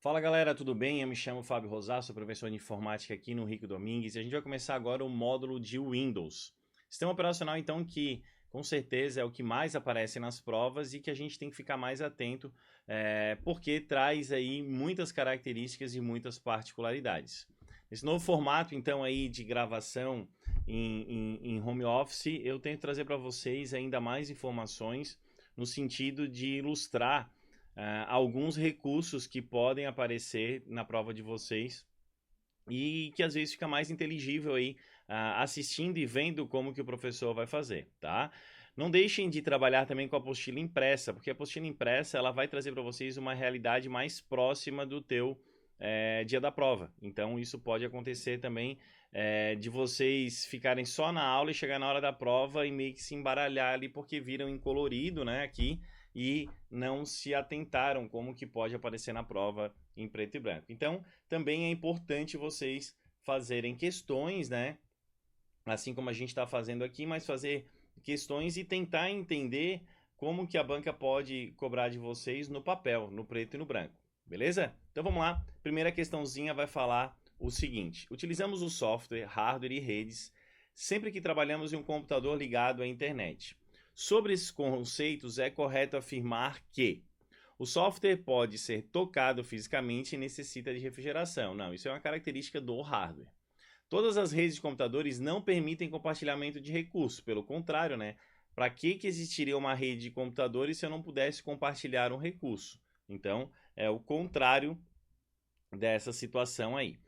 Fala galera, tudo bem? Eu me chamo Fábio Rosato, sou professor de informática aqui no Rico Domingues e a gente vai começar agora o módulo de Windows. Sistema operacional então que com certeza é o que mais aparece nas provas e que a gente tem que ficar mais atento porque traz aí muitas características e muitas particularidades. Esse novo formato então aí de gravação em home office, eu tento trazer para vocês ainda mais informações no sentido de ilustrar alguns recursos que podem aparecer na prova de vocês e que às vezes fica mais inteligível aí assistindo e vendo como que o professor vai fazer, tá? Não deixem de trabalhar também com a apostila impressa, porque a apostila impressa ela vai trazer para vocês uma realidade mais próxima do teu dia da prova. Então isso pode acontecer também de vocês ficarem só na aula e chegar na hora da prova e meio que se embaralhar ali porque viram em colorido, né, aqui, e não se atentaram como que pode aparecer na prova em preto e branco. Então, também é importante vocês fazerem questões, né? Assim como a gente está fazendo aqui, mas fazer questões e tentar entender como que a banca pode cobrar de vocês no papel, no preto e no branco. Beleza? Então vamos lá. Primeira questãozinha vai falar o seguinte: utilizamos o software, hardware e redes sempre que trabalhamos em um computador ligado à internet. Sobre esses conceitos, é correto afirmar que o software pode ser tocado fisicamente e necessita de refrigeração. Não, isso é uma característica do hardware. Todas as redes de computadores não permitem compartilhamento de recursos. Pelo contrário, né? Para que existiria uma rede de computadores se eu não pudesse compartilhar um recurso? Então, é o contrário dessa situação aí.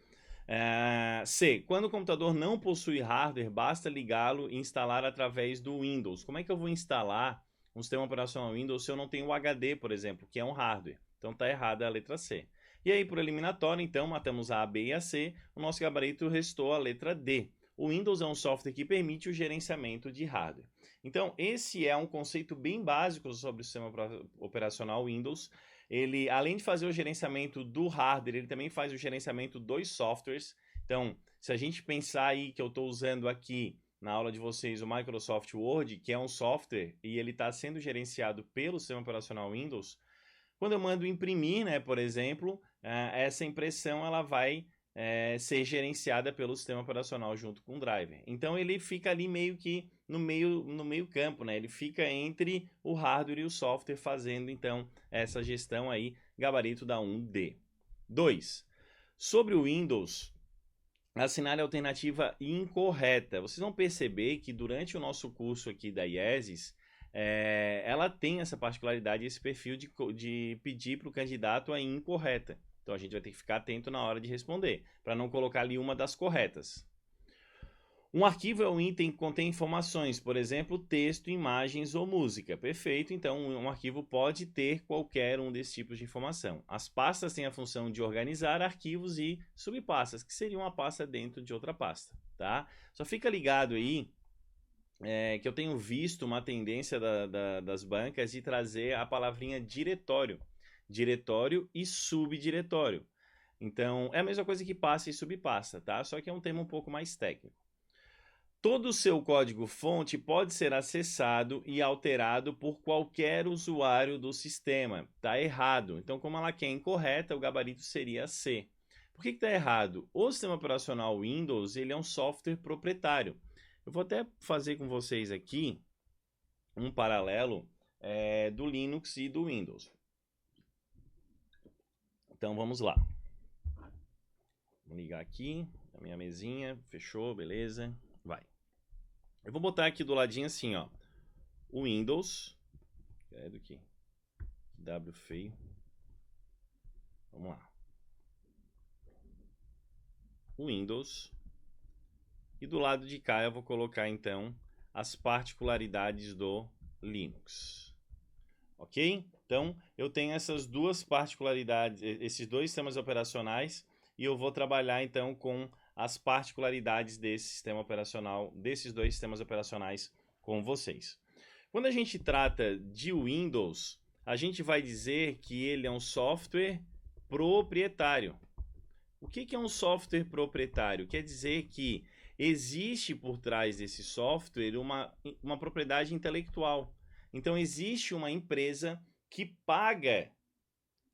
C. Quando o computador não possui hardware, basta ligá-lo e instalar através do Windows. Como é que eu vou instalar um sistema operacional Windows se eu não tenho o HD, por exemplo, que é um hardware? Então está errada a letra C. E aí, por eliminatório, então, matamos a B e a C, o nosso gabarito restou a letra D. O Windows é um software que permite o gerenciamento de hardware. Então, esse é um conceito bem básico sobre o sistema operacional Windows. Ele, além de fazer o gerenciamento do hardware, ele também faz o gerenciamento dos softwares. Então, se a gente pensar aí que eu estou usando aqui na aula de vocês o Microsoft Word, que é um software e ele está sendo gerenciado pelo sistema operacional Windows, quando eu mando imprimir, né, por exemplo, essa impressão ela vai ser gerenciada pelo sistema operacional junto com o driver. Então ele fica ali meio que no meio campo, né? Ele fica entre o hardware e o software fazendo então essa gestão aí, gabarito da 1D. 2. Sobre o Windows, assinale a alternativa incorreta. Vocês vão perceber que durante o nosso curso aqui da IESES, ela tem essa particularidade, esse perfil de pedir para o candidato a incorreta. Então a gente vai ter que ficar atento na hora de responder, para não colocar ali uma das corretas. Um arquivo é um item que contém informações, por exemplo, texto, imagens ou música. Perfeito, então um arquivo pode ter qualquer um desses tipos de informação. As pastas têm a função de organizar arquivos e subpastas, que seria uma pasta dentro de outra pasta, tá? Só fica ligado aí que eu tenho visto uma tendência das bancas de trazer a palavrinha diretório. Diretório e subdiretório. Então, é a mesma coisa que pasta e subpasta, tá? Só que é um termo um pouco mais técnico. Todo o seu código-fonte pode ser acessado e alterado por qualquer usuário do sistema. Está errado. Então, como ela quer incorreta, o gabarito seria C. Por que está errado? O sistema operacional Windows ele é um software proprietário. Eu vou até fazer com vocês aqui um paralelo do Linux e do Windows. Então vamos lá. Vou ligar aqui a minha mesinha, fechou, beleza? Vai. Eu vou botar aqui do ladinho assim, ó, o Windows. Credo que W feio. Vamos lá. O Windows. E do lado de cá eu vou colocar então as particularidades do Linux. Ok? Então eu tenho essas duas particularidades, esses dois sistemas operacionais, e eu vou trabalhar então com as particularidades desse sistema operacional, desses dois sistemas operacionais com vocês. Quando a gente trata de Windows, a gente vai dizer que ele é um software proprietário. O que é um software proprietário? Quer dizer que existe por trás desse software uma propriedade intelectual. Então existe uma empresa que paga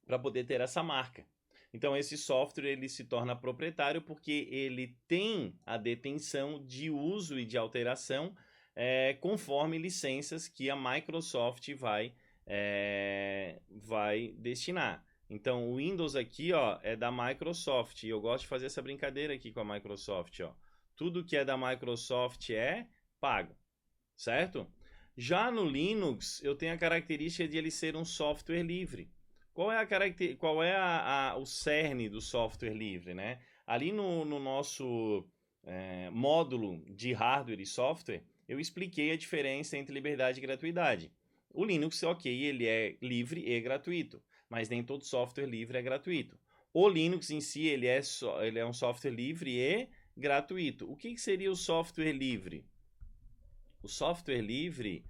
para poder ter essa marca. Então, esse software ele se torna proprietário porque ele tem a detenção de uso e de alteração conforme licenças que a Microsoft vai destinar. Então, o Windows aqui, ó, é da Microsoft. E eu gosto de fazer essa brincadeira aqui com a Microsoft, ó. Tudo que é da Microsoft é pago, certo? Já no Linux, eu tenho a característica de ele ser um software livre. Qual é o cerne do software livre, né? Ali no nosso módulo de hardware e software, eu expliquei a diferença entre liberdade e gratuidade. O Linux, ok, ele é livre e gratuito, mas nem todo software livre é gratuito. O Linux em si, ele é um software livre e gratuito. O que seria o software livre? O software livre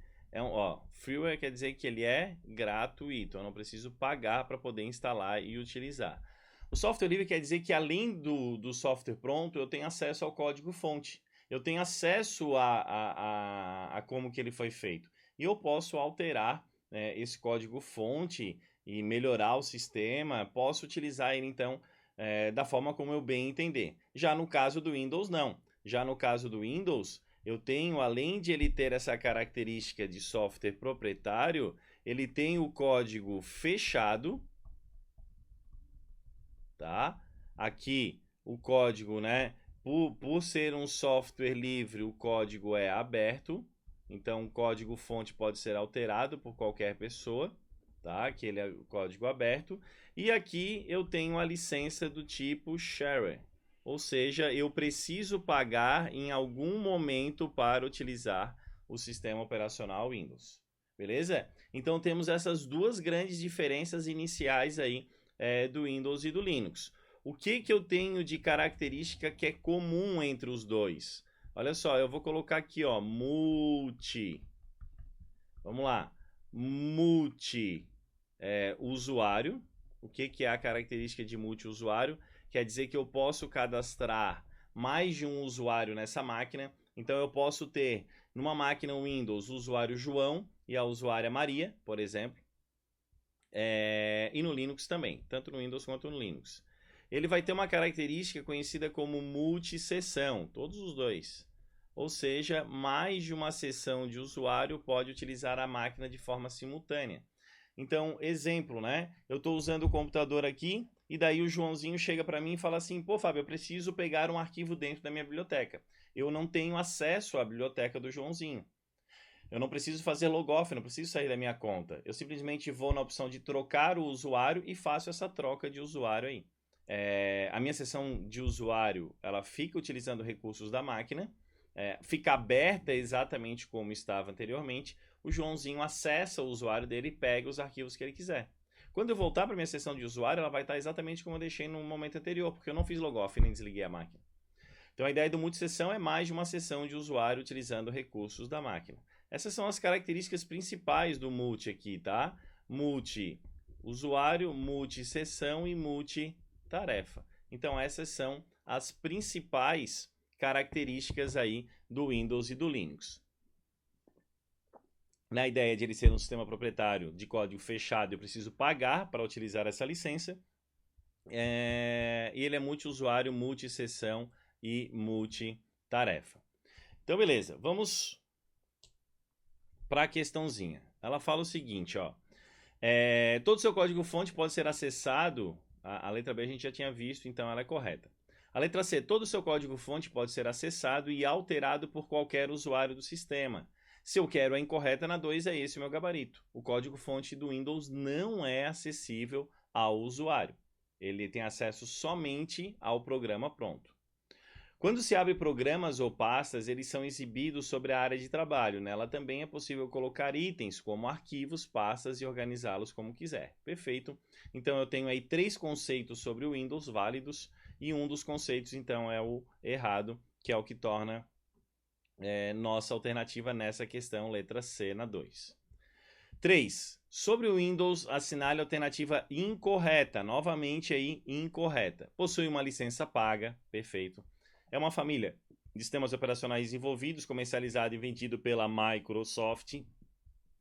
freeware quer dizer que ele é gratuito, eu não preciso pagar para poder instalar e utilizar. O software livre quer dizer que além do software pronto, eu tenho acesso ao código-fonte. Eu tenho acesso a como que ele foi feito. E eu posso alterar esse código-fonte e melhorar o sistema, posso utilizar ele então da forma como eu bem entender. Já no caso do Windows, não. Já no caso do Windows, eu tenho, além de ele ter essa característica de software proprietário, ele tem o código fechado, tá? Aqui o código, né? Por ser um software livre, o código é aberto, então o código fonte pode ser alterado por qualquer pessoa, tá? Que ele é o código aberto. E aqui eu tenho a licença do tipo share. Ou seja, eu preciso pagar em algum momento para utilizar o sistema operacional Windows. Beleza? Então temos essas duas grandes diferenças iniciais aí do Windows e do Linux. O que eu tenho de característica que é comum entre os dois? Olha só, eu vou colocar aqui, ó, multi. Vamos lá. Multi usuário. O que é a característica de multi-usuário? Quer dizer que eu posso cadastrar mais de um usuário nessa máquina. Então, eu posso ter, numa máquina Windows, o usuário João e a usuária Maria, por exemplo. E no Linux também, tanto no Windows quanto no Linux. Ele vai ter uma característica conhecida como multi-sessão, todos os dois. Ou seja, mais de uma sessão de usuário pode utilizar a máquina de forma simultânea. Então, exemplo, né? Eu estou usando o computador aqui e daí o Joãozinho chega para mim e fala assim: pô, Fábio, eu preciso pegar um arquivo dentro da minha biblioteca. Eu não tenho acesso à biblioteca do Joãozinho. Eu não preciso fazer logoff, eu não preciso sair da minha conta. Eu simplesmente vou na opção de trocar o usuário e faço essa troca de usuário aí. A minha sessão de usuário, ela fica utilizando recursos da máquina, fica aberta exatamente como estava anteriormente. O Joãozinho acessa o usuário dele e pega os arquivos que ele quiser. Quando eu voltar para minha sessão de usuário, ela vai estar exatamente como eu deixei no momento anterior, porque eu não fiz logoff nem desliguei a máquina. Então a ideia do multisessão é mais de uma sessão de usuário utilizando recursos da máquina. Essas são as características principais do multi aqui, tá? Multi-usuário, multi-sessão e multi-tarefa. Então essas são as principais características aí do Windows e do Linux. Na ideia de ele ser um sistema proprietário de código fechado, eu preciso pagar para utilizar essa licença. E ele é multi-usuário, multi-sessão e multi-tarefa. Então, beleza. Vamos para a questãozinha. Ela fala o seguinte, ó. Todo o seu código-fonte pode ser acessado. A letra B a gente já tinha visto, então ela é correta. A letra C. Todo o seu código-fonte pode ser acessado e alterado por qualquer usuário do sistema. Se eu quero a incorreta na 2, é esse o meu gabarito. O código-fonte do Windows não é acessível ao usuário. Ele tem acesso somente ao programa pronto. Quando se abre programas ou pastas, eles são exibidos sobre a área de trabalho. Nela também é possível colocar itens como arquivos, pastas e organizá-los como quiser. Perfeito. Então eu tenho aí 3 conceitos sobre o Windows válidos e um dos conceitos então é o errado, que é o que torna nossa alternativa nessa questão, letra C na 2. 3. Sobre o Windows, assinale a alternativa incorreta. Novamente aí, incorreta. Possui uma licença paga. Perfeito. É uma família de sistemas operacionais desenvolvidos, comercializado e vendido pela Microsoft.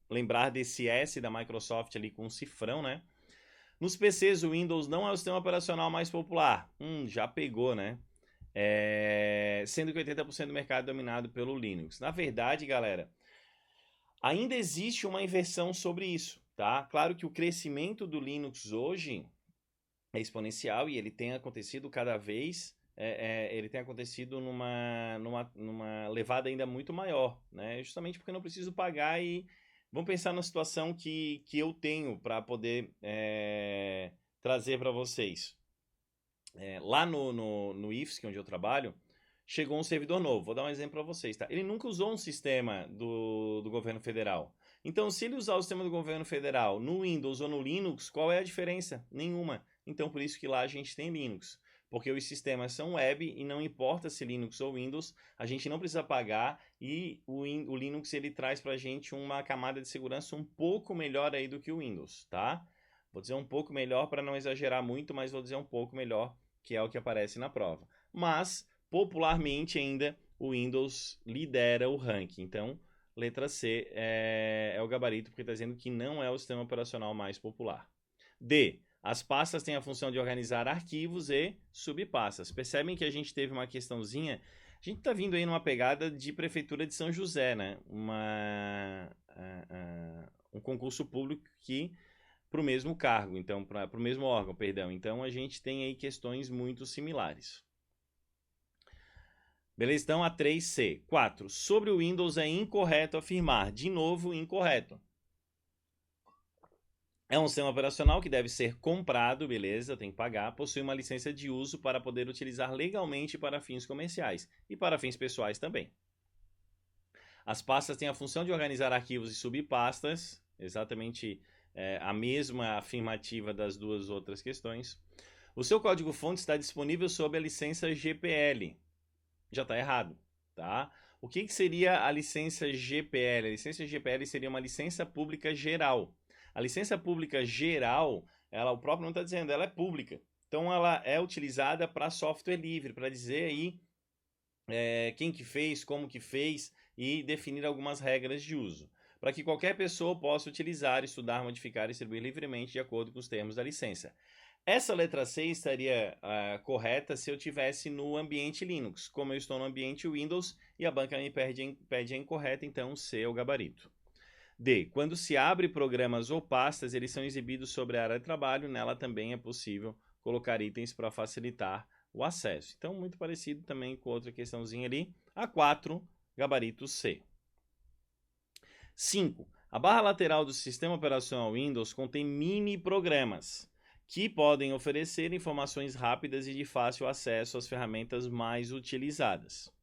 Lembrar desse S da Microsoft ali com um cifrão, né? Nos PCs, o Windows não é o sistema operacional mais popular. Já pegou, né? Sendo que 80% do mercado é dominado pelo Linux. Na verdade, galera, ainda existe uma inversão sobre isso, tá? Claro que o crescimento do Linux hoje é exponencial e ele tem acontecido cada vez, ele tem acontecido numa levada ainda muito maior, né? Justamente porque eu não preciso pagar e vamos pensar na situação que eu tenho para poder trazer para vocês. Lá no IFSC, onde eu trabalho, chegou um servidor novo. Vou dar um exemplo para vocês, tá? Ele nunca usou um sistema do governo federal. Então, se ele usar o sistema do governo federal no Windows ou no Linux, qual é a diferença? Nenhuma. Então, por isso que lá a gente tem Linux. Porque os sistemas são web e não importa se Linux ou Windows, a gente não precisa pagar e o Linux ele traz para a gente uma camada de segurança um pouco melhor aí do que o Windows, tá? Vou dizer um pouco melhor para não exagerar muito, mas vou dizer um pouco melhor, que é o que aparece na prova. Mas, popularmente ainda, o Windows lidera o ranking. Então, letra C é o gabarito, porque está dizendo que não é o sistema operacional mais popular. D. As pastas têm a função de organizar arquivos e subpastas. Percebem que a gente teve uma questãozinha. A gente está vindo aí numa pegada de Prefeitura de São José, né? Um concurso público que para o mesmo cargo, então, para o mesmo órgão, perdão. Então, a gente tem aí questões muito similares. Beleza? Então, a 3C. 4. Sobre o Windows é incorreto afirmar. De novo, incorreto. É um sistema operacional que deve ser comprado, beleza, tem que pagar, possui uma licença de uso para poder utilizar legalmente para fins comerciais e para fins pessoais também. As pastas têm a função de organizar arquivos e subpastas, exatamente a mesma afirmativa das duas outras questões. O seu código-fonte está disponível sob a licença GPL. Já está errado, tá? O que seria a licença GPL? A licença GPL seria uma licença pública geral. A licença pública geral, o próprio nome está dizendo, ela é pública. Então, ela é utilizada para software livre, para dizer aí quem que fez, como que fez e definir algumas regras de uso, para que qualquer pessoa possa utilizar, estudar, modificar e distribuir livremente de acordo com os termos da licença. Essa letra C estaria correta se eu tivesse no ambiente Linux. Como eu estou no ambiente Windows e a banca me pede a incorreta, então C é o gabarito. D. Quando se abre programas ou pastas, eles são exibidos sobre a área de trabalho, nela também é possível colocar itens para facilitar o acesso. Então, muito parecido também com outra questãozinha ali. A 4, gabarito C. 5. A barra lateral do sistema operacional Windows contém mini programas que podem oferecer informações rápidas e de fácil acesso às ferramentas mais utilizadas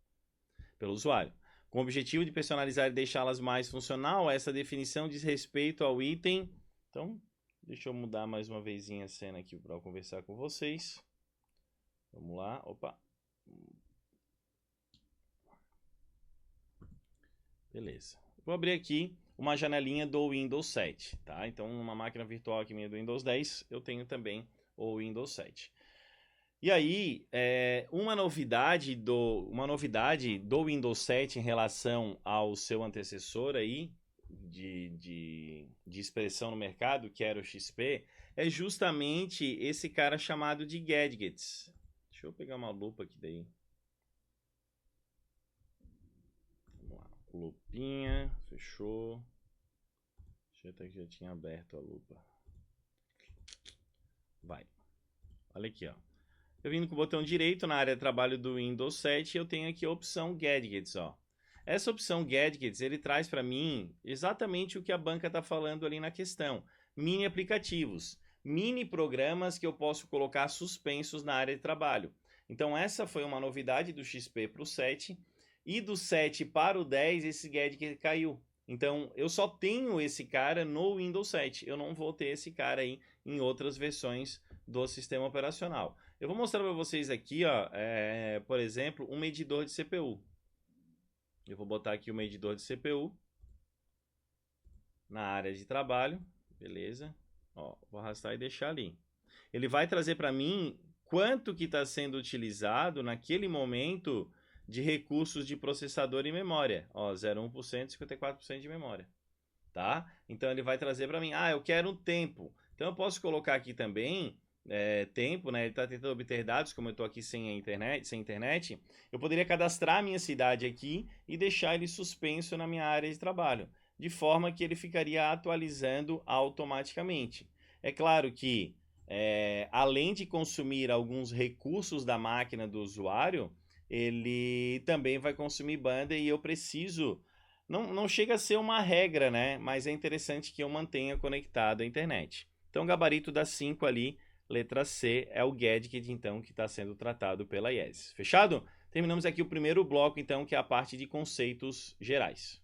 pelo usuário. Com o objetivo de personalizar e deixá-las mais funcional, essa definição diz respeito ao item. Então, deixa eu mudar mais uma vezinha a cena aqui para eu conversar com vocês. Vamos lá, opa. Beleza. Vou abrir aqui uma janelinha do Windows 7, tá? Então, numa máquina virtual aqui minha do Windows 10, eu tenho também o Windows 7. E aí, uma novidade do Windows 7 em relação ao seu antecessor aí, de expressão no mercado, que era o XP, é justamente esse cara chamado de gadgets. Deixa eu pegar uma lupa aqui daí. Vamos lá, lupinha, fechou. Deixa eu até que já tinha aberto a lupa. Vai. Olha aqui, ó. Eu vindo com o botão direito na área de trabalho do Windows 7, eu tenho aqui a opção Gadgets, ó. Essa opção Gadgets, ele traz para mim exatamente o que a banca está falando ali na questão. Mini aplicativos, mini programas que eu posso colocar suspensos na área de trabalho. Então essa foi uma novidade do XP para o 7 e do 7 para o 10 esse Gadget caiu. Então eu só tenho esse cara no Windows 7, eu não vou ter esse cara aí em outras versões do sistema operacional. Eu vou mostrar para vocês aqui, ó, por exemplo, um medidor de CPU. Eu vou botar aqui o medidor de CPU na área de trabalho, beleza? Ó, vou arrastar e deixar ali. Ele vai trazer para mim quanto que está sendo utilizado naquele momento de recursos de processador e memória. Ó, 0,1%, 54% de memória. Tá? Então ele vai trazer para mim, eu quero um tempo. Então eu posso colocar aqui também tempo, né? Ele está tentando obter dados, como eu estou aqui sem internet, eu poderia cadastrar a minha cidade aqui e deixar ele suspenso na minha área de trabalho, de forma que ele ficaria atualizando automaticamente. É claro que, além de consumir alguns recursos da máquina do usuário, ele também vai consumir banda e eu preciso. Não chega a ser uma regra, né? Mas é interessante que eu mantenha conectado à internet. Então, o gabarito das 5 ali, letra C, é o gadget, então, que está sendo tratado pela IES. Fechado? Terminamos aqui o primeiro bloco, então, que é a parte de conceitos gerais.